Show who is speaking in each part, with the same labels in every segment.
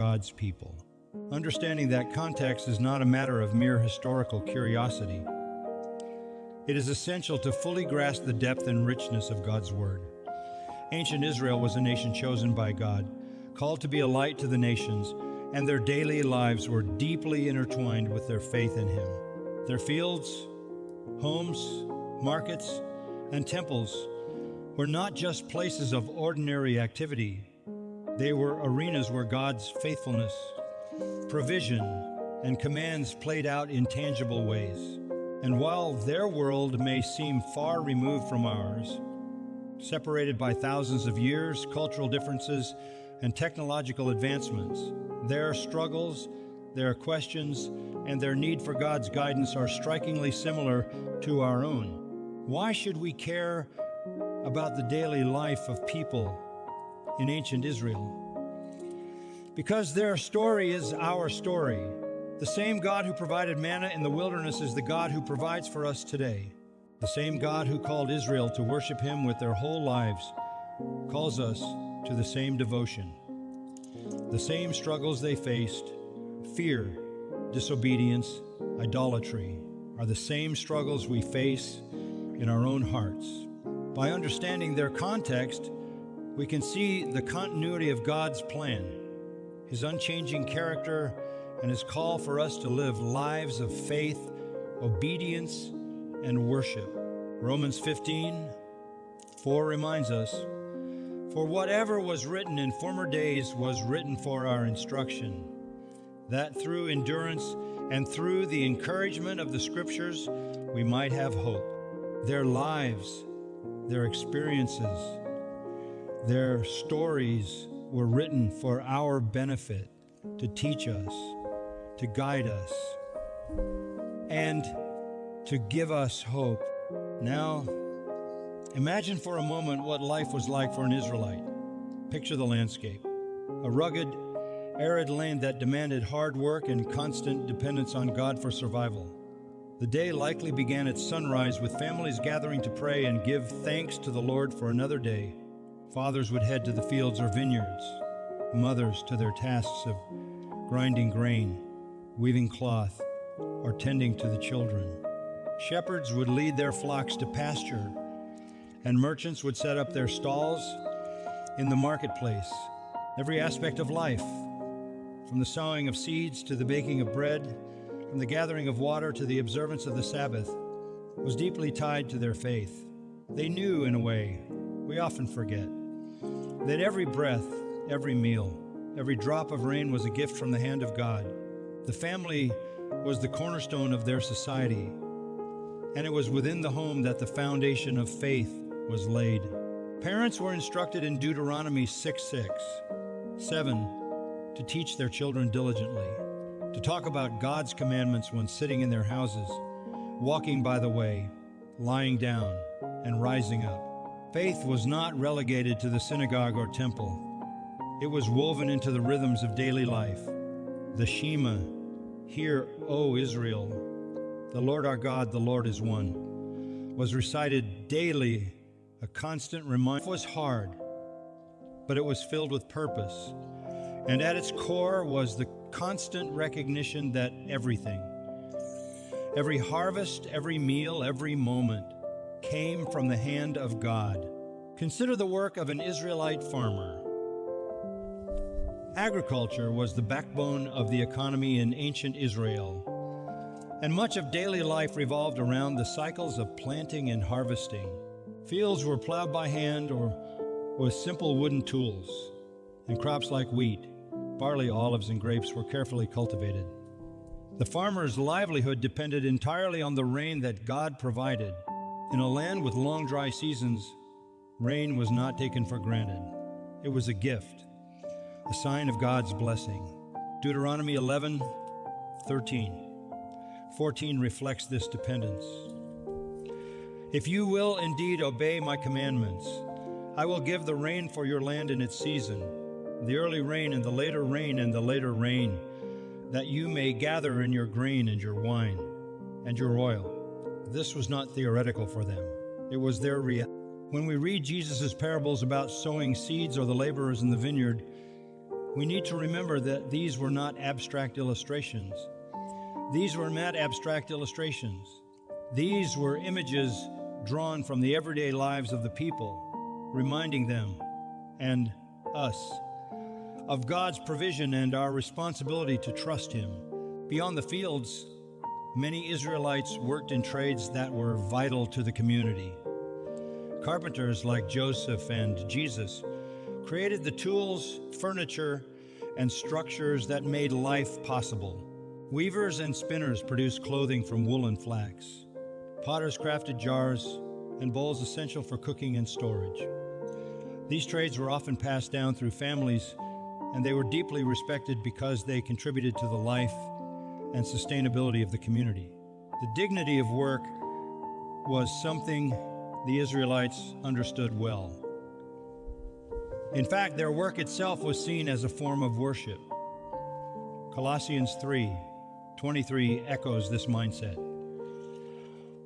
Speaker 1: God's people. Understanding that context is not a matter of mere historical curiosity. It is essential to fully grasp the depth and richness of God's Word. Ancient Israel was a nation chosen by God, called to be a light to the nations, and their daily lives were deeply intertwined with their faith in Him. Their fields, homes, markets, and temples were not just places of ordinary activity. They were arenas where God's faithfulness, provision, and commands played out in tangible ways. And while their world may seem far removed from ours, separated by thousands of years, cultural differences, and technological advancements, their struggles, their questions, and their need for God's guidance are strikingly similar to our own. Why should we care about the daily life of people in ancient Israel? Because their story is our story. The same God who provided manna in the wilderness is the God who provides for us today. The same God who called Israel to worship Him with their whole lives calls us to the same devotion. The same struggles they faced, fear, disobedience, idolatry, are the same struggles we face in our own hearts. By understanding their context, we can see the continuity of God's plan, His unchanging character, and His call for us to live lives of faith, obedience, and worship. Romans 15:4 reminds us, "For whatever was written in former days was written for our instruction, that through endurance and through the encouragement of the Scriptures we might have hope." Their lives, their experiences, their stories were written for our benefit, to teach us, to guide us, and to give us hope. Now, imagine for a moment what life was like for an Israelite. Picture the landscape. A rugged, arid land that demanded hard work and constant dependence on God for survival. The day likely began at sunrise with families gathering to pray and give thanks to the Lord for another day. Fathers would head to the fields or vineyards, mothers to their tasks of grinding grain, weaving cloth, or tending to the children. Shepherds would lead their flocks to pasture, and merchants would set up their stalls in the marketplace. Every aspect of life, from the sowing of seeds to the baking of bread, from the gathering of water to the observance of the Sabbath, was deeply tied to their faith. They knew, in a way we often forget, that every breath, every meal, every drop of rain was a gift from the hand of God. The family was the cornerstone of their society, and it was within the home that the foundation of faith was laid. Parents were instructed in Deuteronomy 6:7 to teach their children diligently, to talk about God's commandments when sitting in their houses, walking by the way, lying down, and rising up. Faith was not relegated to the synagogue or temple. It was woven into the rhythms of daily life. The Shema, "Hear, O Israel, the Lord our God, the Lord is one," was recited daily, a constant reminder. It was hard, but it was filled with purpose. And at its core was the constant recognition that everything, every harvest, every meal, every moment, came from the hand of God. Consider the work of an Israelite farmer. Agriculture was the backbone of the economy in ancient Israel, and much of daily life revolved around the cycles of planting and harvesting. Fields were plowed by hand or with simple wooden tools, and crops like wheat, barley, olives, and grapes were carefully cultivated. The farmer's livelihood depended entirely on the rain that God provided. In a land with long dry seasons, rain was not taken for granted. It was a gift, a sign of God's blessing. Deuteronomy 11:13-14 reflects this dependence. "If you will indeed obey my commandments, I will give the rain for your land in its season, the early rain and the later rain and the later rain, that you may gather in your grain and your wine and your oil." This was not theoretical for them. It was their reality. When we read Jesus' parables about sowing seeds or the laborers in the vineyard, We need to remember that these were not abstract illustrations. These were not abstract illustrations. These were images drawn from the everyday lives of the people, reminding them, and us, of God's provision and our responsibility to trust Him. Beyond the fields, many Israelites worked in trades that were vital to the community. Carpenters like Joseph and Jesus created the tools, furniture, and structures that made life possible. Weavers and spinners produced clothing from wool and flax. Potters crafted jars and bowls essential for cooking and storage. These trades were often passed down through families, and they were deeply respected because they contributed to the life and sustainability of the community. The dignity of work was something the Israelites understood well. In fact, their work itself was seen as a form of worship. Colossians 3:23 echoes this mindset.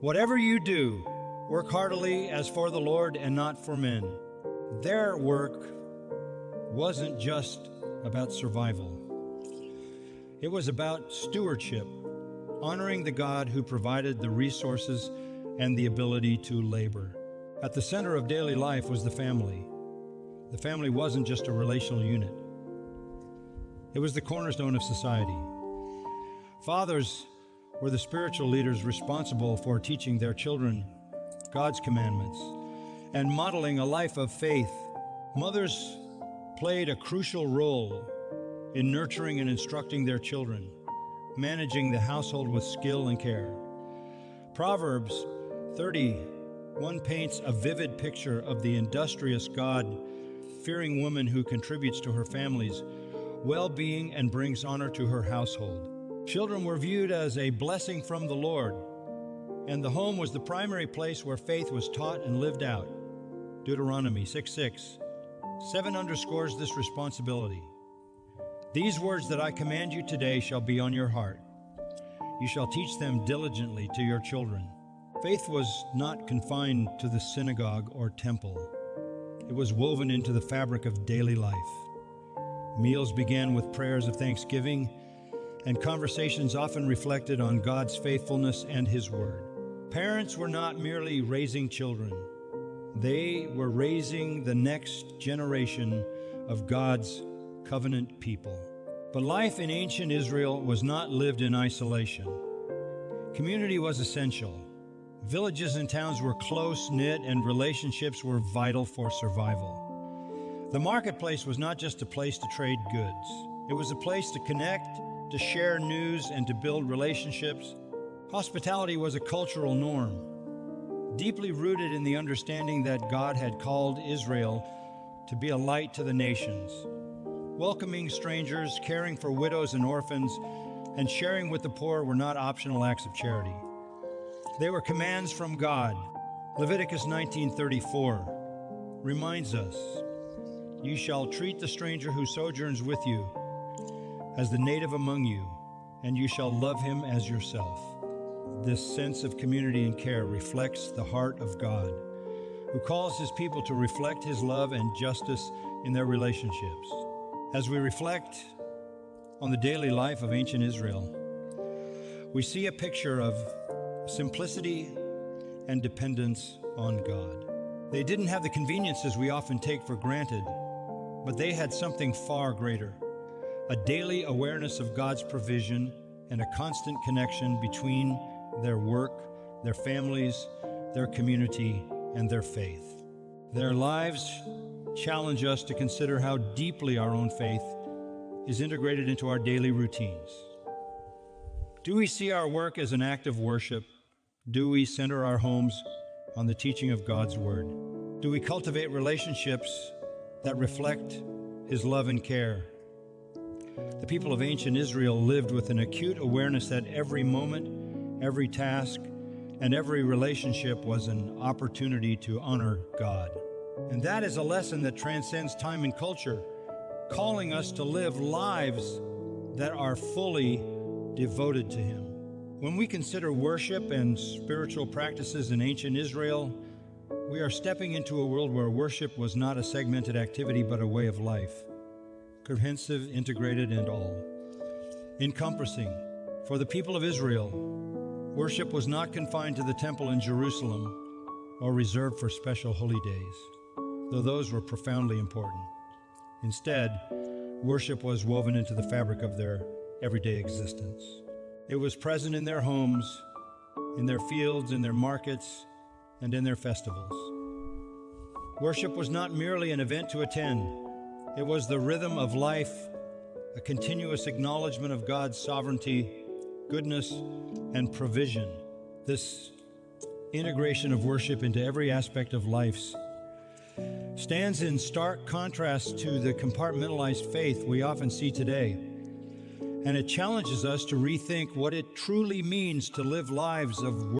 Speaker 1: Whatever you do, work heartily as for the Lord and not for men. Their work wasn't just about survival. It was about stewardship, honoring the God who provided the resources and the ability to labor. At the center of daily life was the family. The family wasn't just a relational unit. It was the cornerstone of society. Fathers were the spiritual leaders responsible for teaching their children God's commandments and modeling a life of faith. Mothers played a crucial role in nurturing and instructing their children, managing the household with skill and care. Proverbs 30:1 paints a vivid picture of the industrious, God-fearing woman who contributes to her family's well-being and brings honor to her household. Children were viewed as a blessing from the Lord, and the home was the primary place where faith was taught and lived out. Deuteronomy 6:7 underscores this responsibility. These words that I command you today shall be on your heart. You shall teach them diligently to your children. Faith was not confined to the synagogue or temple. It was woven into the fabric of daily life. Meals began with prayers of thanksgiving, and conversations often reflected on God's faithfulness and His Word. Parents were not merely raising children. They were raising the next generation of God's covenant people. But life in ancient Israel was not lived in isolation. Community was essential. Villages and towns were close-knit, and relationships were vital for survival. The marketplace was not just a place to trade goods. It was a place to connect, to share news, and to build relationships. Hospitality was a cultural norm, deeply rooted in the understanding that God had called Israel to be a light to the nations. Welcoming strangers, caring for widows and orphans, and sharing with the poor were not optional acts of charity. They were commands from God. Leviticus 19:34 reminds us, "You shall treat the stranger who sojourns with you as the native among you, and you shall love him as yourself." This sense of community and care reflects the heart of God, who calls His people to reflect His love and justice in their relationships. As we reflect on the daily life of ancient Israel, we see a picture of simplicity and dependence on God. They didn't have the conveniences we often take for granted, but they had something far greater: a daily awareness of God's provision and a constant connection between their work, their families, their community, and their faith. Their lives challenge us to consider how deeply our own faith is integrated into our daily routines. Do we see our work as an act of worship? Do we center our homes on the teaching of God's Word? Do we cultivate relationships that reflect His love and care? The people of ancient Israel lived with an acute awareness that every moment, every task, and every relationship was an opportunity to honor God. And that is a lesson that transcends time and culture, calling us to live lives that are fully devoted to Him. When we consider worship and spiritual practices in ancient Israel, we are stepping into a world where worship was not a segmented activity but a way of life. comprehensive, integrated, and all encompassing. For the people of Israel, worship was not confined to the temple in Jerusalem or reserved for special holy days, though those were profoundly important. Instead, worship was woven into the fabric of their everyday existence. It was present in their homes, in their fields, in their markets, and in their festivals. Worship was not merely an event to attend. It was the rhythm of life, a continuous acknowledgement of God's sovereignty, goodness, and provision. This integration of worship into every aspect of life stands in stark contrast to the compartmentalized faith we often see today, and it challenges us to rethink what it truly means to live lives of